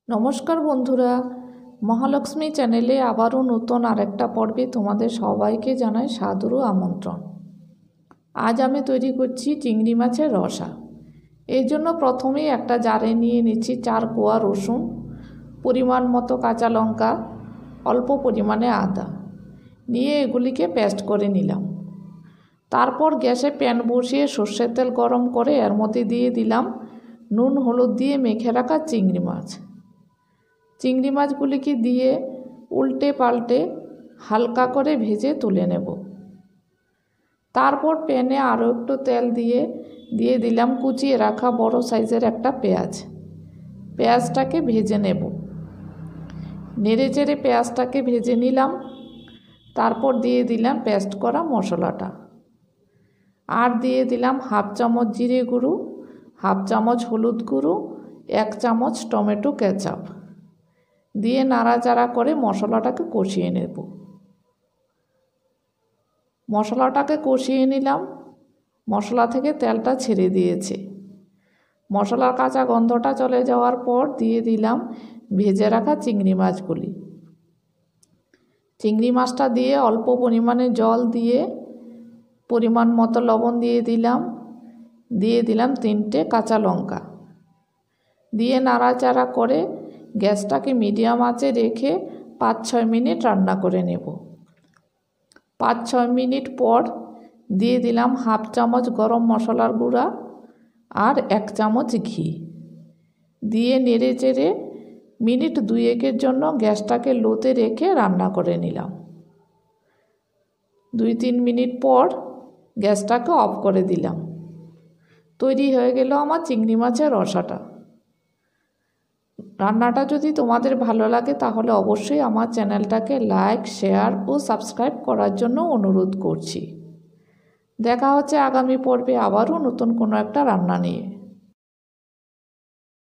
নমস্কার বন্ধুরা, মহালক্ষ্মী চ্যানেলে আবারও নতুন আরেকটা পর্বে তোমাদের সবাইকে জানাই সাদর আমন্ত্রণ। আজ আমি তৈরি করছি চিংড়ি মাছের রসা। এই জন্য প্রথমেই একটা জারে নিয়ে নিচ্ছি 4 কোয়া রসুন, পরিমাণ মতো কাঁচা লঙ্কা, অল্প পরিমাণে আদা নিয়ে এগুলিকে পেস্ট করে নিলাম। তারপর গ্যাসে প্যান বসিয়ে সর্ষের তেল গরম করে এর মধ্যে দিয়ে দিলাম নুন হলুদ দিয়ে মেখে রাখা চিংড়ি মাছ। চিংড়ি মাছগুলিকে দিয়ে উল্টে পাল্টে হালকা করে ভেজে তুলে নেব। তারপর প্যানে আরও একটু তেল দিয়ে দিলাম কুচিয়ে রাখা বড় সাইজের একটা পেঁয়াজ। পেঁয়াজটাকে ভেজে নেব। নেড়ে চেড়ে পেঁয়াজটাকে ভেজে নিলাম। তারপর দিয়ে দিলাম পেস্ট করা মশলাটা, আর দিয়ে দিলাম হাফ চামচ জিরে গুঁড়ো, হাফ চামচ হলুদ গুঁড়ো, 1 চামচ টমেটো কেচাপ দিয়ে নাড়াচাড়া করে মশলাটাকে কষিয়ে নেব। মশলাটাকে কষিয়ে নিলাম। মশলা থেকে তেলটা ছেড়ে দিয়েছে। মশলার কাঁচা গন্ধটা চলে যাওয়ার পর দিয়ে দিলাম ভেজে রাখা চিংড়ি মাছগুলি। চিংড়ি মাছটা দিয়ে অল্প পরিমাণে জল দিয়ে পরিমাণ মতো লবণ দিয়ে দিলাম 3টে কাঁচা লঙ্কা দিয়ে নাড়াচাড়া করে গ্যাসটাকে মিডিয়াম আঁচে রেখে 5-6 মিনিট রান্না করে নেব। 5-6 মিনিট পর দিয়ে দিলাম হাফ চামচ গরম মশলার গুঁড়া আর 1 চামচ ঘি দিয়ে নেড়ে চেড়ে মিনিট 2-1 জন্য গ্যাসটাকে লোতে রেখে রান্না করে নিলাম। 2-3 মিনিট পর গ্যাসটাকে অফ করে দিলাম। তৈরি হয়ে গেল আমার চিংড়ি মাছের রসাটা। রান্নাটা যদি তোমাদের ভালো লাগে তাহলে অবশ্যই আমার চ্যানেলটাকে লাইক, শেয়ার ও সাবস্ক্রাইব করার জন্য অনুরোধ করছি। দেখা হচ্ছে আগামী পর্বে আবারও নতুন কোনো একটা রান্না নিয়ে।